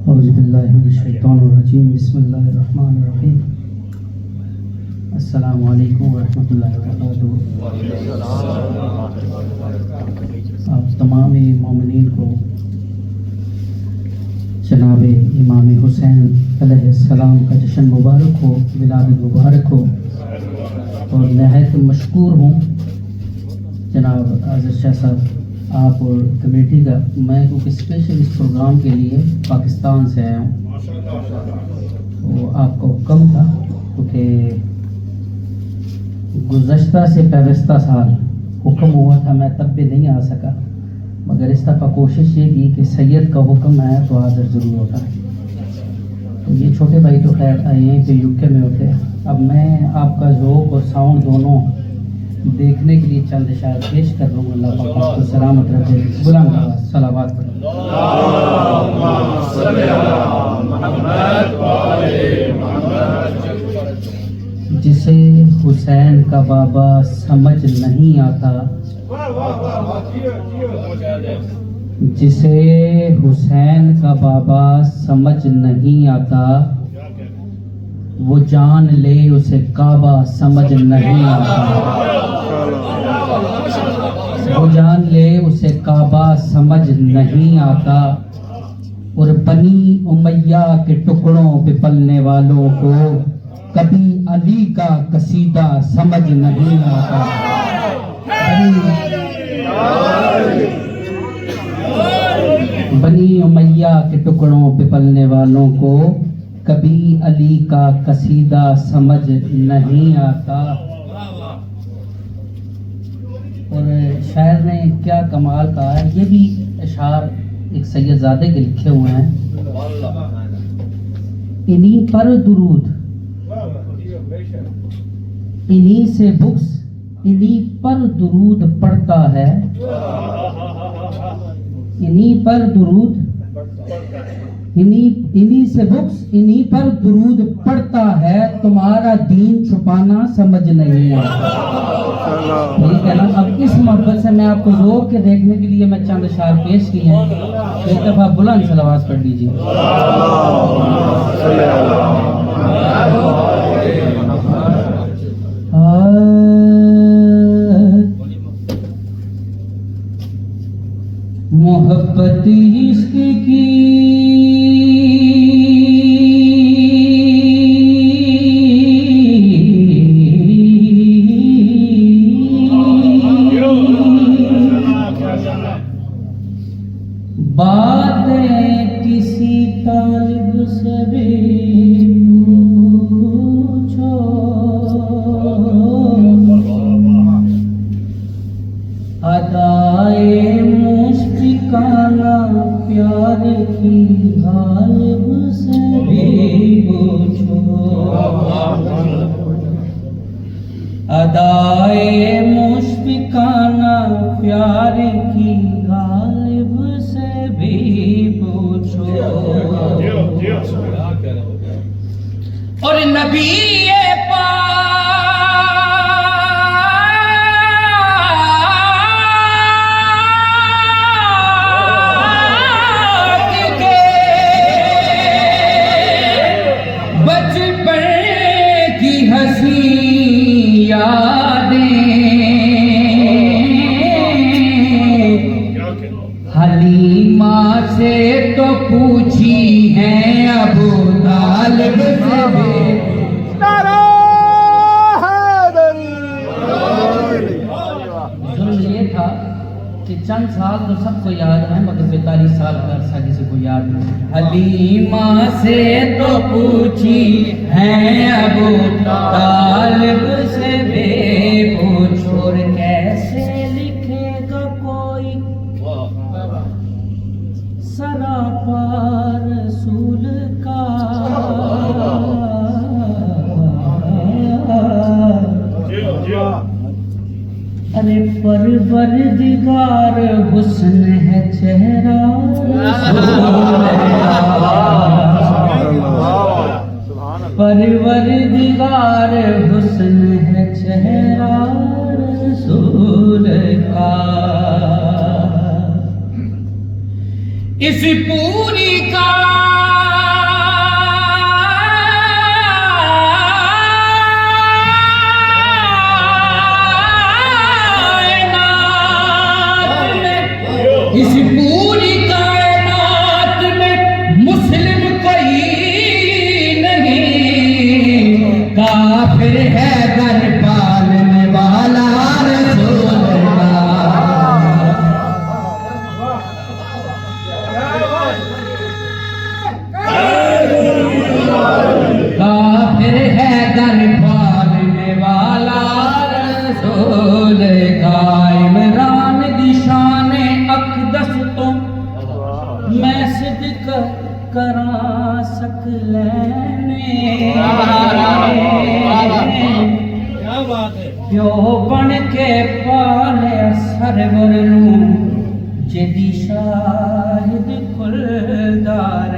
औज़ुबिल्लाहिमिनश्शैतानिर्रजीम बिस्मिल्लाहिर्रहमानिर्रहीम अस्सलामु अलैकुम वरहमतुल्लाहि वबरकातुहू। आप तमाम मोमिनीन को जनाब इमाम हुसैन अलैहिस्सलाम का जश्न मुबारक हो, विलादत मुबारक हो। और नहायत मशकूर हूँ जनाब आज़िज़ शाह साहब, आप और कमेटी का। मैं क्योंकि स्पेशल इस प्रोग्राम के लिए पाकिस्तान से आया हूँ, तो आपका हुक्म था क्योंकि गुज़श्ता से पैवस्ता साल हुक्म हुआ था, मैं तब भी नहीं आ सका, मगर इस दफ़ा कोशिश ये की कि सैयद का हुक्म आया तो हाज़िर ज़रूर होता है। तो ये छोटे भाई तो खैर यहीं पे यूके में होते हैं। अब मैं आपका ज़ोक और साउंड दोनों देखने के लिए चंद शायद पेश कर लूँगा। अल्लाह पाक आपको सलामत रखे। बुलंद आवाज़ सलावत पढ़ें। जिसे हुसैन का बाबा समझ नहीं आता, जिसे हुसैन का बाबा समझ नहीं आता, वो जान ले उसे काबा समझ नहीं आता। वो जान ले उसे काबा समझ नहीं आता। और बनी उमैया के टुकड़ों पे पलने वालों को कभी अली का कसीदा समझ नहीं आता। बनी उमैया के टुकड़ों पे पलने वालों को कभी अली का कसीदा समझ नहीं आता। और शायर ने क्या कमाल कहा है, ये भी अशार एक सैयदजादे के लिखे हुए हैं। इन्हीं पर दुरूद, इन्हीं से बुक्स, इन्हीं पर दुरूद पड़ता है। इन्हीं पर दुरूद, इन्हीं से बुक्स, इन्हीं पर दुरूद पड़ता है। तुम्हारा दीन छुपाना समझ नहीं आता। ठीक है ना। अब इस मोहब्बत से मैं आपको रोक के देखने के लिए मैं चंद अशार पेश किए हैं। एक दफा बुलंद सलावत पढ़ लीजिए। मोहब्बत इश्क की बातें किसी तालिब से भी पूछो। अदाए मुश्फिकाना प्यार की गालिब से भी पूछो। अदाए मुश्फिकाना प्यार की गालिब से भी पूछो। और नबी हलीमा से तो पूछी है अबू तालिब से भी। जुल्म ये था कि चंद साल तो सबको याद है, मगर 45 साल का अरसा किसी को याद नहीं। हलीमा से तो पूछी है अबू तालिब से भी पूछो। और कैसे लिखेगा कोई सरापा रसूल का, अरे परवरदिगार हुस्न है चेहरा, परवरदिगार हुस्न है चेहरा रसूल का। इस पूरी का करा सकलैने क्या बात है। प्यो बन के पाले सरवर नू जेदी शाहिद खुलदार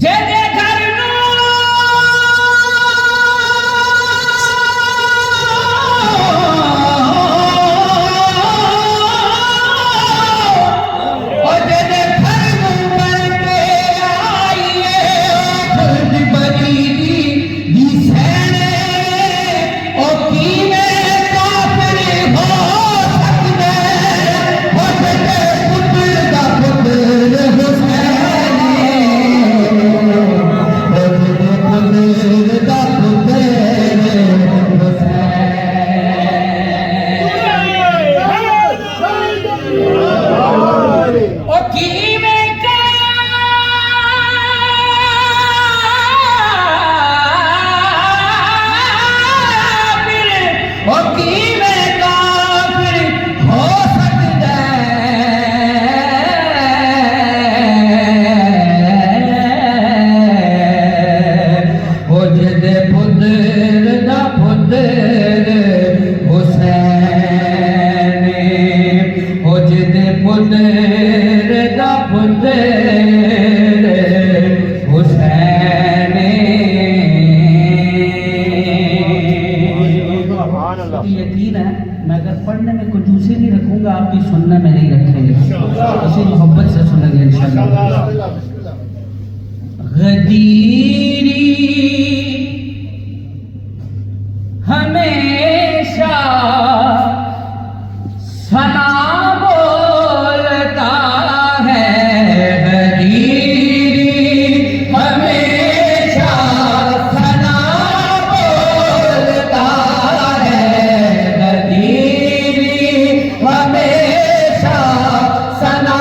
जेदे घर नू यकीन है मैं अगर पढ़ने में कंजूसी नहीं रखूंगा आप भी सुनने में नहीं रखेंगे, इसी मोहब्बत से सुनेंगे इंशाल्लाह। गदीरी हमेशा सना बोलता है, गदीरी हमेशा सना बोलता है, गदीरी हमेशा सना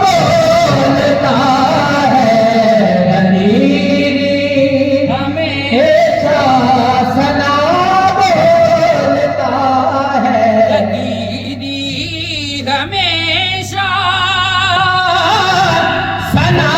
बोलता है, गदीरी हमेशा सना बोलता है, गदीरी हमेशा सना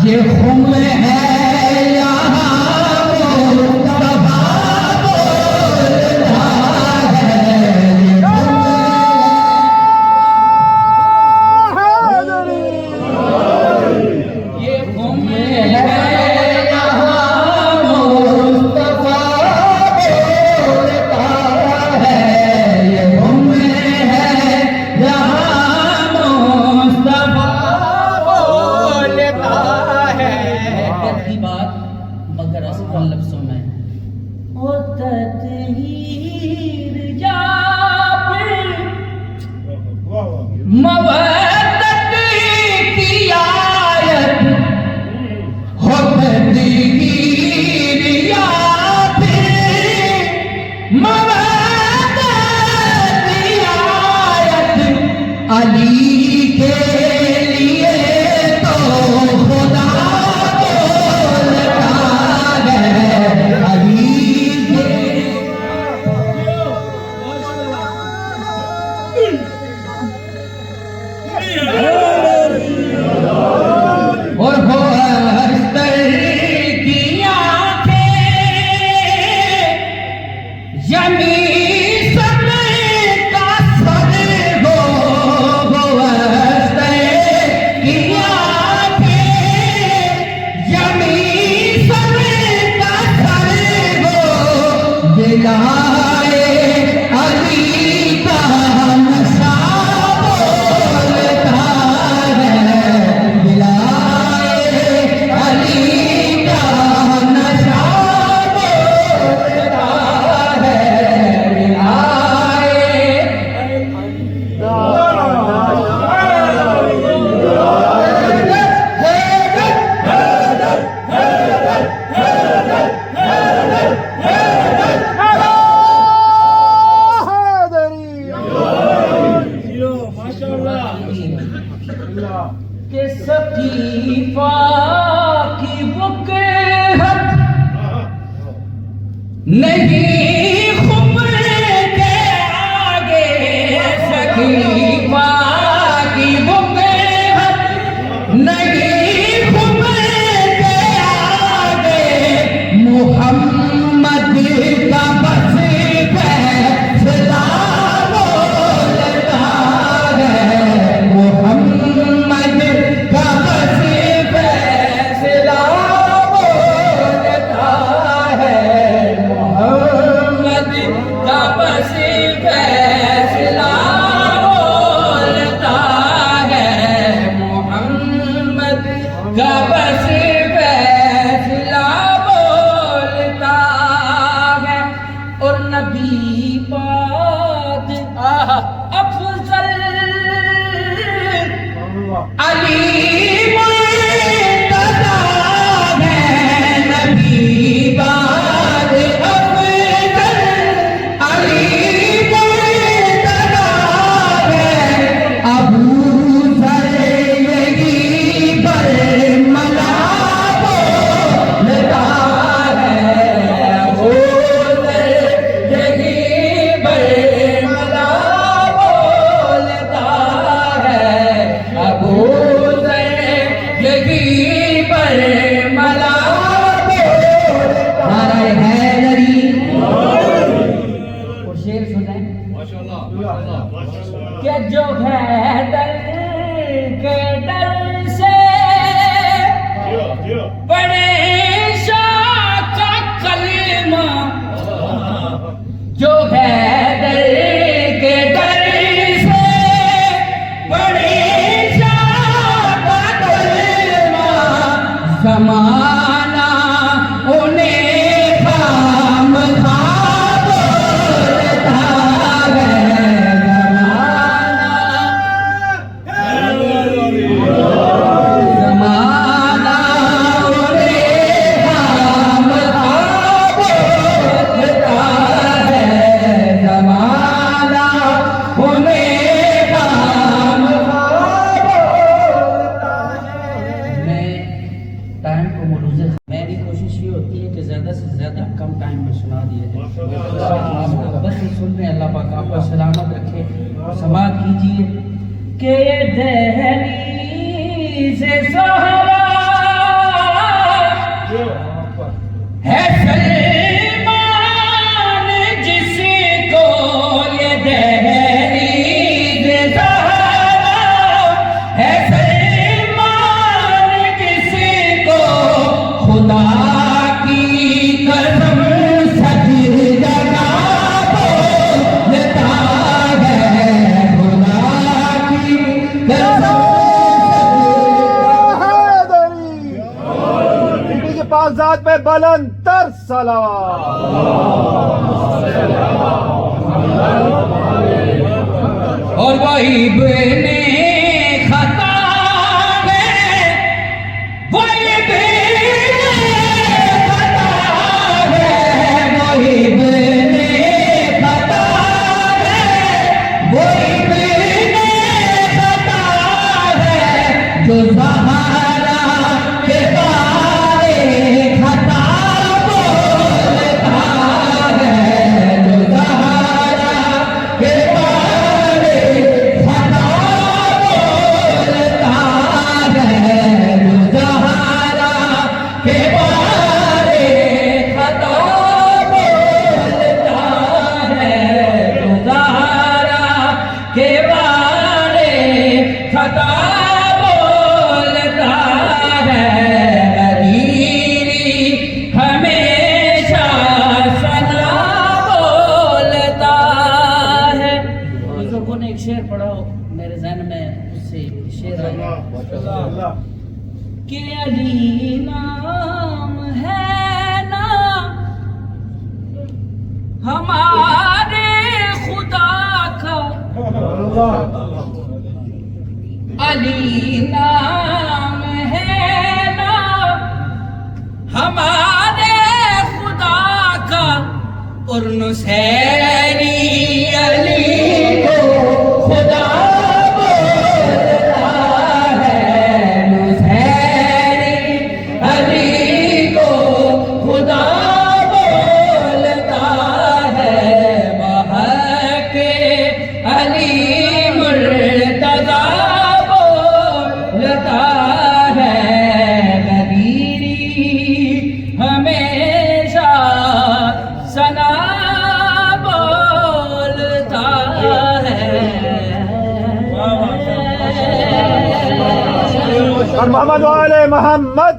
ये खुम है सकीफा की बुक नहीं खुबर के आगे, सकीफा की बुक नहीं खुबर के आगे, मोहम्मद का बस फैसला बोलता है, मोहम्मद का बस फैसला बोलता है, मोहम्मद का बस फैसला बोलता है, मोहम्मद का बस फैसला बोलता है। और नबी बाद अफजल अली मुर्तज़ा है, नबी बाद अफजल अली मुर्तज़ा है, अबू ज़र यही बरमला बोलता है, अबू ज़र यही बरमला बोलता है, अबू ज़र यही बरमला बोलता है। नाराए हैदरी। और शेर सुने कि जो हैदर के डर से बड़े शाह का कलमा, जो हैदर के डर से बड़े शाह का कलमा, ज़माना उन्हें खामखा बोलता है, ज़माना उन्हें खामखा बोलता है, ज़माना उन्हें खामखा बोलता है। मैं टाइम को मुलूज़, मेरी कोशिश ये होती है कि ज़्यादा से ज़्यादा कम टाइम में सुना दिया जाए। बस सुन में अल्लाह पाक आपको सलामत रखे, समात कीजिए कि ये दहलीज़ ज़हरा है सलमान जिसको, ये दहलीज़ ज़हरा है सलमान जिसको, खुदा की कसम सजदा बोलता है, खुदा की कसम बीबी के पाक ज़ात पे बुलंद तर सलावत। और वही बने खता है, वही बने खता है, वही बने खता है, वही बने खता है, जो सहारा के बारे खता बोलता है, जो सहारा के बारे खता बोलता है, जो सहारा के बारे खता बोलता है, जो सहारा के बारे खता बोलता है, अजीरी हमेशा सना बोलता है। बुजुर्गों ने एक शेर पढ़ा, मेरे ज़हन में उससे शेर आया कि अली नाम है ना हमारे खुदा का, अली नाम है ना हमारे खुदा का, और नुसैरी अली को खुदा बोलता है, आले मोहम्मद